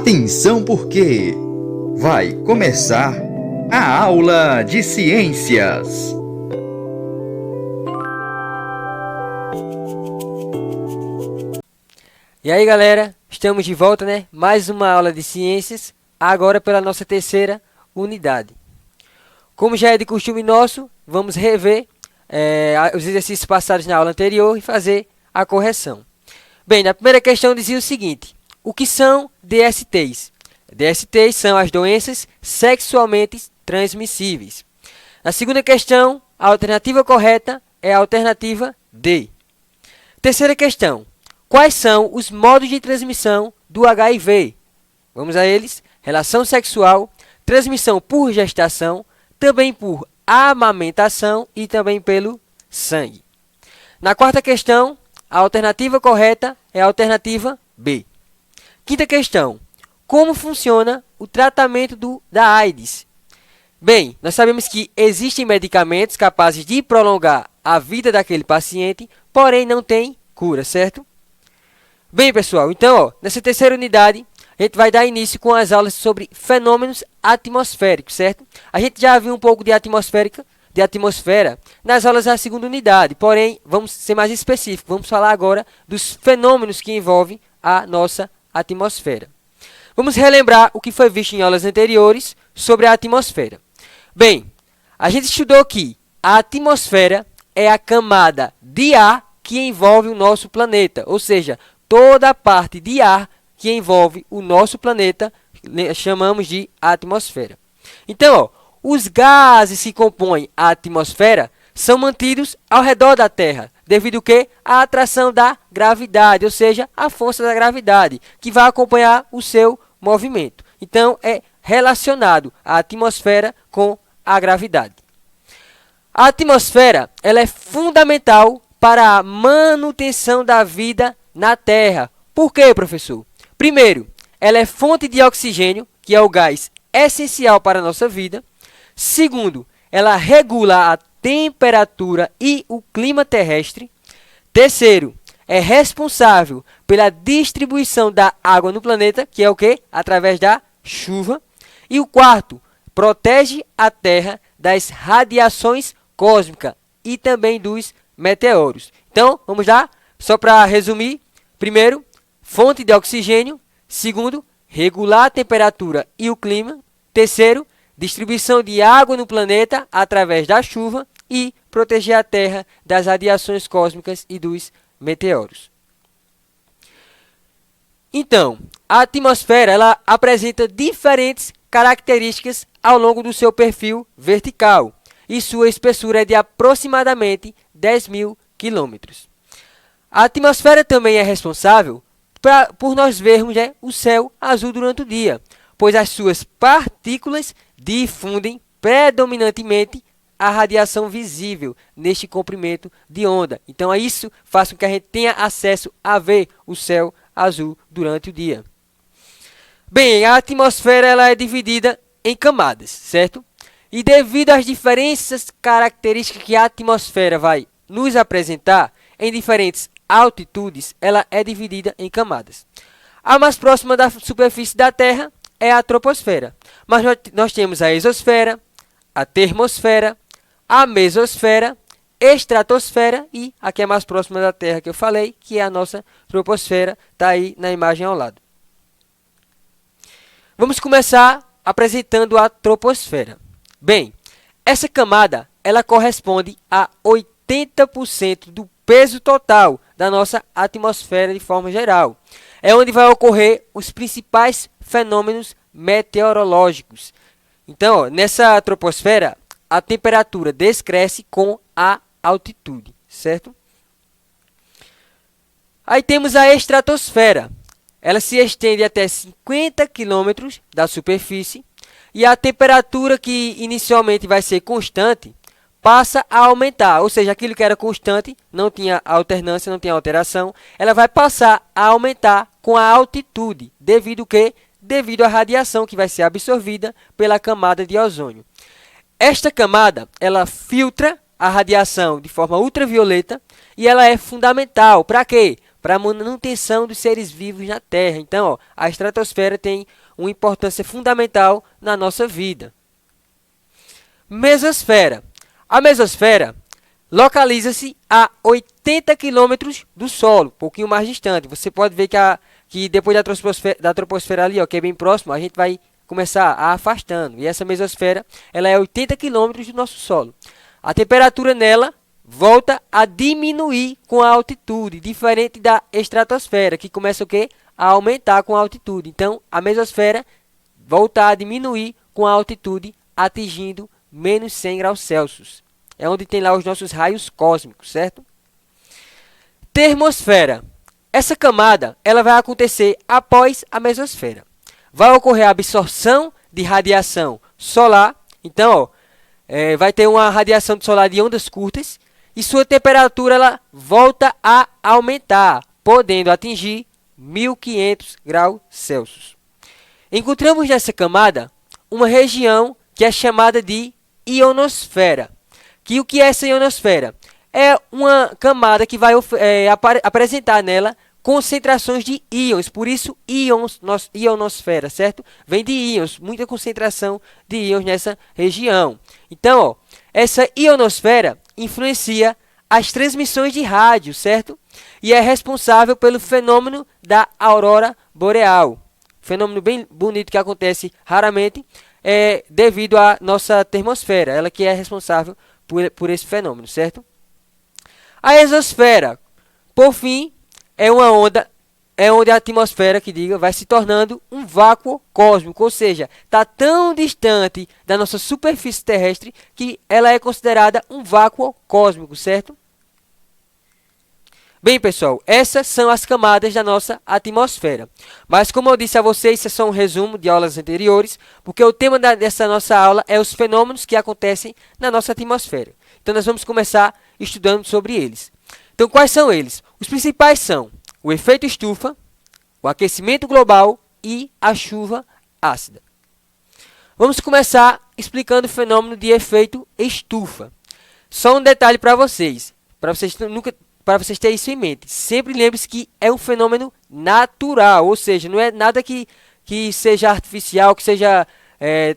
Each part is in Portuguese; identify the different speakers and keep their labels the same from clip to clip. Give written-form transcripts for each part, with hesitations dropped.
Speaker 1: Atenção porque vai começar a aula de ciências.
Speaker 2: E aí galera, estamos de volta, né? Mais uma aula de ciências, agora pela nossa terceira unidade. Como já é de costume nosso, vamos rever os exercícios passados na aula anterior e fazer a correção. Bem, na primeira questão dizia o seguinte: o que são DSTs? DSTs são as doenças sexualmente transmissíveis. Na segunda questão, a alternativa correta é a alternativa D. Terceira questão: quais são os modos de transmissão do HIV? Vamos a eles: relação sexual, transmissão por gestação, também por amamentação e também pelo sangue. Na quarta questão, a alternativa correta é a alternativa B. Quinta questão: como funciona o tratamento da AIDS? Bem, nós sabemos que existem medicamentos capazes de prolongar a vida daquele paciente, porém não tem cura, certo? Bem, pessoal, então, nessa terceira unidade, a gente vai dar início com as aulas sobre fenômenos atmosféricos, certo? A gente já viu um pouco de atmosfera nas aulas da segunda unidade, porém, vamos ser mais específicos. Vamos falar agora dos fenômenos que envolvem a nossa atmosfera. Vamos relembrar o que foi visto em aulas anteriores sobre a atmosfera. Bem, a gente estudou que a atmosfera é a camada de ar que envolve o nosso planeta, ou seja, toda a parte de ar que envolve o nosso planeta chamamos de atmosfera. Então, os gases que compõem a atmosfera são mantidos ao redor da Terra, devido ao quê? À atração da gravidade, ou seja, a força da gravidade, que vai acompanhar o seu movimento. Então, é relacionado a atmosfera com a gravidade. A atmosfera ela é fundamental para a manutenção da vida na Terra. Por quê, professor? Primeiro, ela é fonte de oxigênio, que é o gás essencial para a nossa vida. Segundo, ela regula a temperatura e o clima terrestre. Terceiro, é responsável pela distribuição da água no planeta, que é o quê? Através da chuva. E o quarto, protege a Terra das radiações cósmicas e também dos meteoros. Então, vamos lá, só para resumir. Primeiro, fonte de oxigênio. Segundo, regular a temperatura e o clima. Terceiro, distribuição de água no planeta através da chuva e proteger a Terra das radiações cósmicas e dos meteoros. Então, a atmosfera ela apresenta diferentes características ao longo do seu perfil vertical e sua espessura é de aproximadamente 10.000 quilômetros. A atmosfera também é responsável por nós vermos o céu azul durante o dia, pois as suas partículas difundem predominantemente a radiação visível neste comprimento de onda. Então, isso faz com que a gente tenha acesso a ver o céu azul durante o dia. Bem, a atmosfera ela é dividida em camadas, certo? E devido às diferentes características que a atmosfera vai nos apresentar em diferentes altitudes, ela é dividida em camadas. A mais próxima da superfície da Terra é a troposfera, mas nós temos a exosfera, a termosfera, a mesosfera, estratosfera e a que é mais próxima da Terra que eu falei, que é a nossa troposfera, está aí na imagem ao lado. Vamos começar apresentando a troposfera. Bem, essa camada ela corresponde a 80% do peso total da nossa atmosfera de forma geral. É onde vai ocorrer os principais fenômenos meteorológicos. Então, nessa troposfera, a temperatura descresce com a altitude, certo? Aí temos a estratosfera. Ela se estende até 50 km da superfície e a temperatura que inicialmente vai ser constante passa a aumentar, ou seja, aquilo que era constante, não tinha alternância, não tinha alteração, ela vai passar a aumentar com a altitude, devido à radiação que vai ser absorvida pela camada de ozônio. Esta camada, ela filtra a radiação de forma ultravioleta e ela é fundamental para quê? para a manutenção dos seres vivos na Terra. Então, ó, a estratosfera tem uma importância fundamental na nossa vida. Mesosfera. A mesosfera localiza-se a 80 quilômetros do solo, um pouquinho mais distante. Você pode ver que depois da troposfera ali, ó, que é bem próximo, a gente vai começar a afastando. E essa mesosfera, ela é 80 quilômetros do nosso solo. A temperatura nela volta a diminuir com a altitude, diferente da estratosfera, que começa o quê? A aumentar com a altitude. Então, a mesosfera volta a diminuir com a altitude, atingindo menos 100 graus Celsius. É onde tem lá os nossos raios cósmicos, certo? Termosfera. Essa camada ela vai acontecer após a mesosfera. Vai ocorrer a absorção de radiação solar. Então, ó, vai ter uma radiação solar de ondas curtas e sua temperatura ela volta a aumentar, podendo atingir 1500 graus Celsius. Encontramos nessa camada uma região que é chamada de ionosfera. O que é essa ionosfera? É uma camada que vai apresentar nela concentrações de íons, por isso ionosfera, certo? Vem de íons, muita concentração de íons nessa região. Então, ó, essa ionosfera influencia as transmissões de rádio, certo? E é responsável pelo fenômeno da aurora boreal. Fenômeno bem bonito que acontece raramente devido à nossa termosfera, ela que é responsável por esse fenômeno, certo? A exosfera, por fim, é onde a atmosfera, vai se tornando um vácuo cósmico, ou seja, está tão distante da nossa superfície terrestre que ela é considerada um vácuo cósmico, certo? Bem, pessoal, essas são as camadas da nossa atmosfera. Mas, como eu disse a vocês, isso é só um resumo de aulas anteriores, porque o tema dessa nossa aula é os fenômenos que acontecem na nossa atmosfera. Então, nós vamos começar estudando sobre eles. Então, quais são eles? Os principais são o efeito estufa, o aquecimento global e a chuva ácida. Vamos começar explicando o fenômeno de efeito estufa. Só um detalhe para vocês terem isso em mente. Sempre lembre-se que é um fenômeno natural, ou seja, não é nada que seja artificial, que seja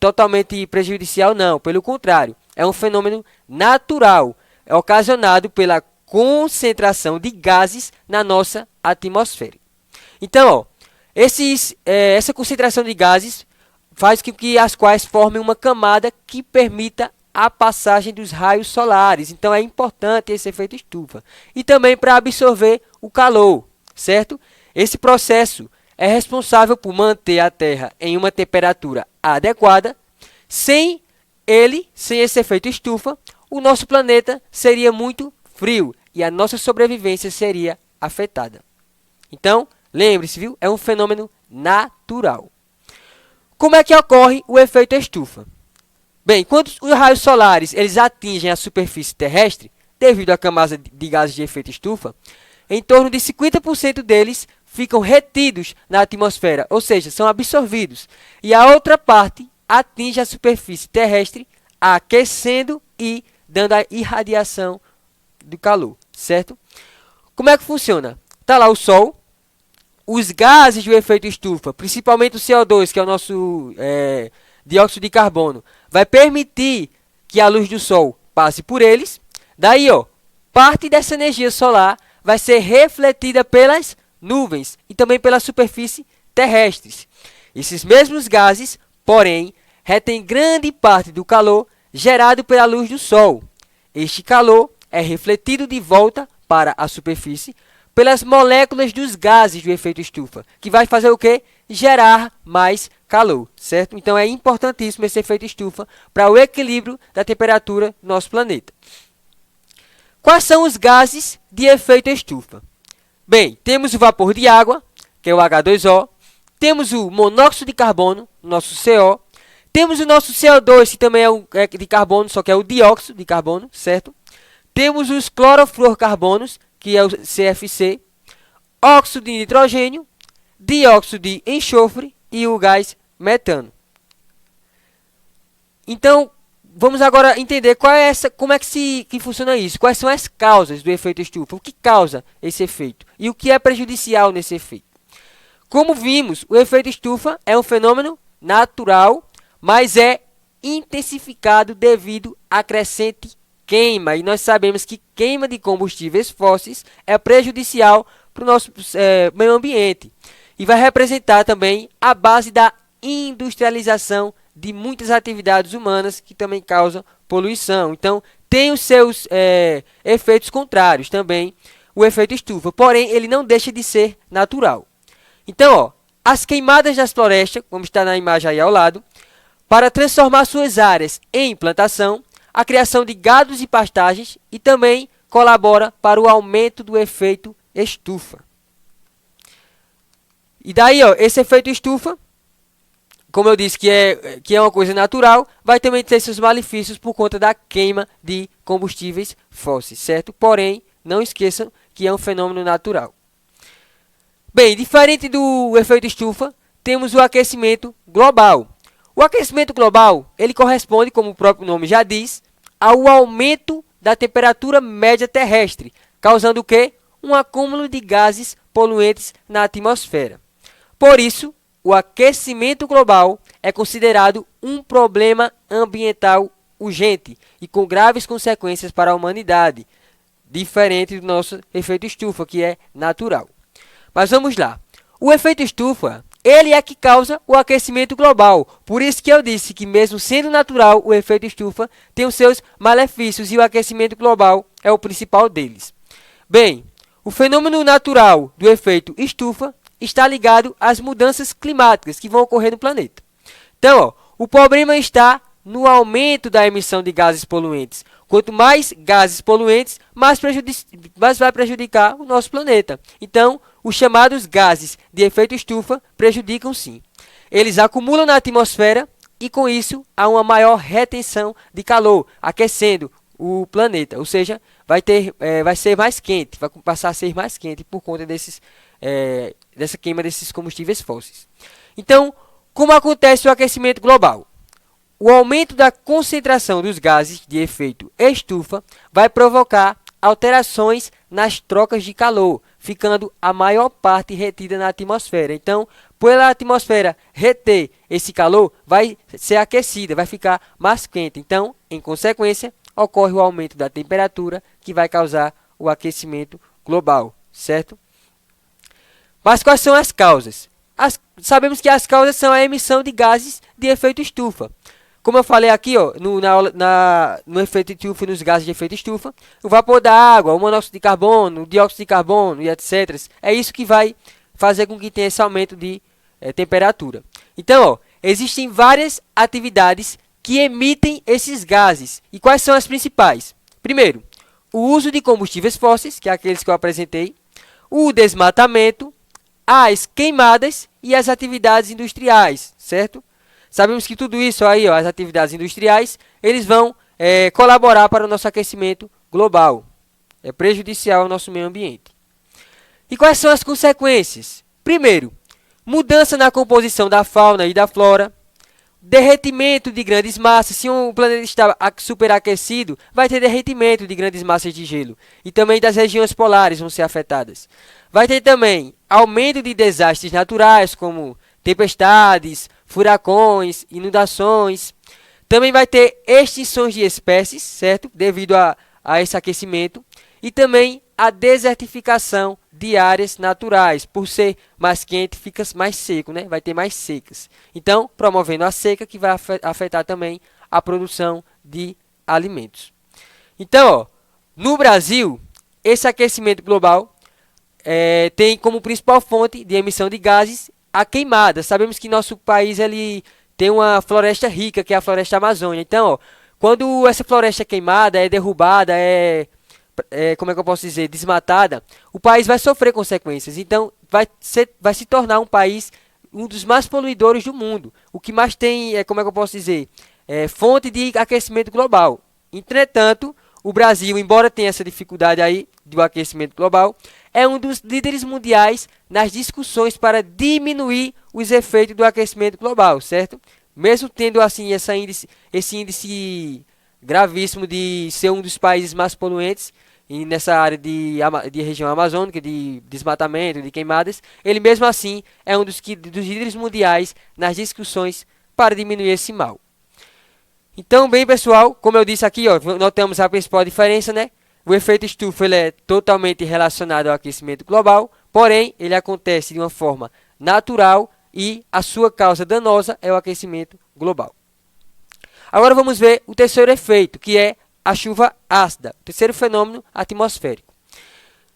Speaker 2: totalmente prejudicial, não. Pelo contrário, é um fenômeno natural, é ocasionado pela concentração de gases na nossa atmosfera. Então, ó, essa concentração de gases faz com que as quais formem uma camada que permita a passagem dos raios solares. Então, é importante esse efeito estufa. E também para absorver o calor, certo? Esse processo é responsável por manter a Terra em uma temperatura adequada. Sem esse efeito estufa, o nosso planeta seria muito frio e a nossa sobrevivência seria afetada. Então, lembre-se, viu? É um fenômeno natural. Como é que ocorre o efeito estufa? Bem, quando os raios solares eles atingem a superfície terrestre, devido à camada de gases de efeito estufa, em torno de 50% deles ficam retidos na atmosfera, ou seja, são absorvidos, e a outra parte atinge a superfície terrestre, aquecendo e dando a irradiação do calor, certo? Como é que funciona? Está lá o Sol, os gases do efeito estufa, principalmente o CO2, que é o nosso dióxido de carbono, vai permitir que a luz do Sol passe por eles. Daí, ó, parte dessa energia solar vai ser refletida pelas nuvens e também pela superfície terrestre. Esses mesmos gases, porém, retêm grande parte do calor gerado pela luz do Sol. Este calor é refletido de volta para a superfície pelas moléculas dos gases do efeito estufa, que vai fazer o quê? Gerar mais calor, certo? Então é importantíssimo esse efeito estufa para o equilíbrio da temperatura do nosso planeta. Quais são os gases de efeito estufa? Bem, temos o vapor de água, que é o H2O, temos o monóxido de carbono, nosso CO, temos o nosso CO2, que também é de carbono, só que é o dióxido de carbono, certo? Temos os clorofluorcarbonos, que é o CFC, óxido de nitrogênio, dióxido de enxofre e o gás metano. Então, vamos agora entender como é que funciona isso. Quais são as causas do efeito estufa? O que causa esse efeito? E o que é prejudicial nesse efeito? Como vimos, o efeito estufa é um fenômeno natural, mas é intensificado devido à crescente queima. E nós sabemos que queima de combustíveis fósseis é prejudicial para o nosso meio ambiente. E vai representar também a base da industrialização de muitas atividades humanas que também causam poluição. Então, tem os seus efeitos contrários também, o efeito estufa. Porém, ele não deixa de ser natural. Então, ó, as queimadas das florestas, como está na imagem aí ao lado, para transformar suas áreas em plantação, a criação de gados e pastagens e também colabora para o aumento do efeito estufa. E daí, ó, esse efeito estufa, como eu disse que é uma coisa natural, vai também ter seus malefícios por conta da queima de combustíveis fósseis, certo? Porém, não esqueçam que é um fenômeno natural. Bem, diferente do efeito estufa, temos o aquecimento global. O aquecimento global, ele corresponde, como o próprio nome já diz, ao aumento da temperatura média terrestre, causando o quê? Um acúmulo de gases poluentes na atmosfera. Por isso, o aquecimento global é considerado um problema ambiental urgente e com graves consequências para a humanidade, diferente do nosso efeito estufa, que é natural. Mas vamos lá. O efeito estufa, ele é que causa o aquecimento global. Por isso que eu disse que mesmo sendo natural, o efeito estufa tem os seus malefícios e o aquecimento global é o principal deles. Bem, o fenômeno natural do efeito estufa está ligado às mudanças climáticas que vão ocorrer no planeta. Então, ó, o problema está no aumento da emissão de gases poluentes. Quanto mais gases poluentes, mais vai prejudicar o nosso planeta. Então, os chamados gases de efeito estufa prejudicam sim. Eles acumulam na atmosfera e, com isso, há uma maior retenção de calor, aquecendo o planeta. Ou seja, vai ser mais quente, vai passar a ser mais quente por conta dessa queima desses combustíveis fósseis. Então, como acontece o aquecimento global? O aumento da concentração dos gases de efeito estufa vai provocar alterações nas trocas de calor, ficando a maior parte retida na atmosfera. Então, pela atmosfera reter esse calor, vai ser aquecida, vai ficar mais quente. Então, em consequência, ocorre o aumento da temperatura que vai causar o aquecimento global, certo? Mas quais são as causas? Sabemos que as causas são a emissão de gases de efeito estufa. Como eu falei aqui, ó, no efeito estufa e nos gases de efeito estufa, o vapor da água, o monóxido de carbono, o dióxido de carbono e etc. É isso que vai fazer com que tenha esse aumento de temperatura. Então, ó, existem várias atividades que emitem esses gases. E quais são as principais? Primeiro, o uso de combustíveis fósseis, que é aqueles que eu apresentei, o desmatamento, as queimadas e as atividades industriais, certo? Sabemos que tudo isso aí, ó, as atividades industriais, eles vão colaborar para o nosso aquecimento global. É prejudicial ao nosso meio ambiente. E quais são as consequências? Primeiro, mudança na composição da fauna e da flora, derretimento de grandes massas. Se um planeta está superaquecido, vai ter derretimento de grandes massas de gelo. E também das regiões polares vão ser afetadas. Vai ter também aumento de desastres naturais, como tempestades, furacões, inundações. Também vai ter extinções de espécies, certo? Devido a esse aquecimento. E também a desertificação de áreas naturais. Por ser mais quente, fica mais seco, né? Vai ter mais secas. Então, promovendo a seca, que vai afetar também a produção de alimentos. Então, ó, no Brasil, esse aquecimento global tem como principal fonte de emissão de gases a queimada. Sabemos que nosso país ele tem uma floresta rica, que é a floresta Amazônia. Então, ó, quando essa floresta é queimada, é derrubada, como é que eu posso dizer, desmatada, o país vai sofrer consequências. Então, vai se tornar um país um dos mais poluidores do mundo. O que mais tem, como é que eu posso dizer, fonte de aquecimento global. Entretanto, o Brasil, embora tenha essa dificuldade aí do aquecimento global, é um dos líderes mundiais nas discussões para diminuir os efeitos do aquecimento global, certo? mesmo tendo assim esse índice gravíssimo de ser um dos países mais poluentes e nessa área de região amazônica, de desmatamento, de queimadas, ele mesmo assim é um dos líderes mundiais nas discussões para diminuir esse mal. Então, bem pessoal, como eu disse aqui, ó, notamos a principal diferença, né? O efeito estufa ele é totalmente relacionado ao aquecimento global, porém ele acontece de uma forma natural e a sua causa danosa é o aquecimento global. Agora vamos ver o terceiro efeito, que é a chuva ácida, o terceiro fenômeno atmosférico.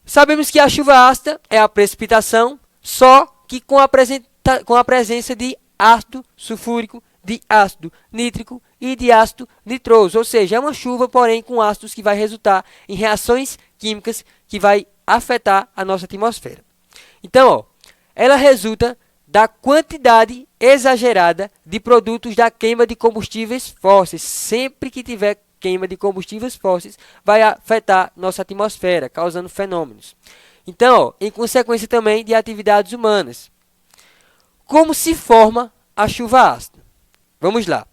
Speaker 2: Sabemos que a chuva ácida é a precipitação, só que com a presença de ácido sulfúrico, de ácido nítrico e de ácido nitroso, ou seja, é uma chuva, porém com ácidos que vai resultar em reações químicas que vai afetar a nossa atmosfera. Então, ó, ela resulta da quantidade exagerada de produtos da queima de combustíveis fósseis. Sempre que tiver queima de combustíveis fósseis, vai afetar nossa atmosfera, causando fenômenos. Então, ó, em consequência também de atividades humanas. Como se forma a chuva ácida? Vamos lá.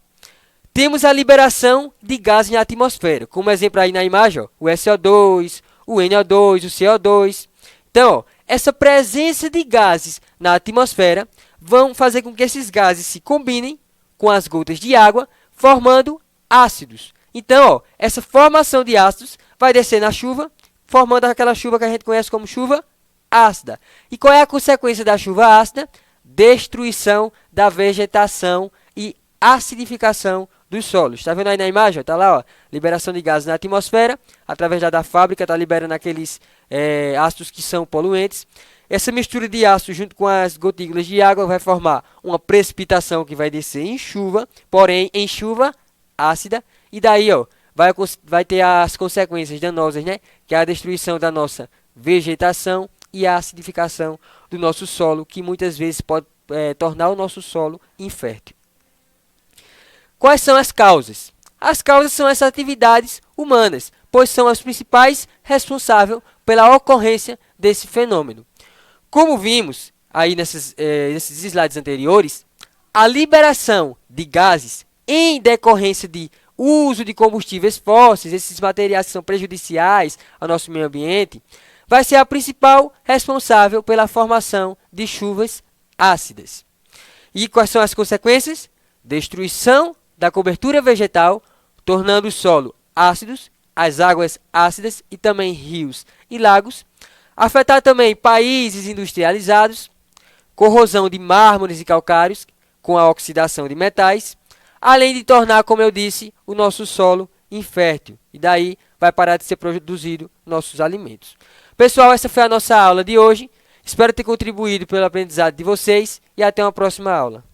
Speaker 2: Temos a liberação de gases na atmosfera, como exemplo aí na imagem, ó, o SO2, o NO2, o CO2. Então, ó, essa presença de gases na atmosfera vão fazer com que esses gases se combinem com as gotas de água, formando ácidos. Então, ó, essa formação de ácidos vai descer na chuva, formando aquela chuva que a gente conhece como chuva ácida. E qual é a consequência da chuva ácida? Destruição da vegetação e acidificação dos solos. Está vendo aí na imagem? Está lá, ó, liberação de gases na atmosfera, através da fábrica, está liberando aqueles ácidos que são poluentes. Essa mistura de ácidos junto com as gotículas de água vai formar uma precipitação que vai descer em chuva, porém em chuva ácida. E daí, ó, vai ter as consequências danosas, né? Que é a destruição da nossa vegetação e a acidificação do nosso solo, que muitas vezes pode tornar o nosso solo infértil. Quais são as causas? As causas são as atividades humanas, pois são as principais responsáveis pela ocorrência desse fenômeno. Como vimos aí nesses slides anteriores, a liberação de gases em decorrência de uso de combustíveis fósseis, esses materiais que são prejudiciais ao nosso meio ambiente, vai ser a principal responsável pela formação de chuvas ácidas. E quais são as consequências? Destruição da cobertura vegetal, tornando o solo ácidos, as águas ácidas e também rios e lagos. Afetar também países industrializados, corrosão de mármores e calcários com a oxidação de metais, além de tornar, como eu disse, o nosso solo infértil. E daí vai parar de ser produzido nossos alimentos. Pessoal, essa foi a nossa aula de hoje. Espero ter contribuído pelo aprendizado de vocês e até uma próxima aula.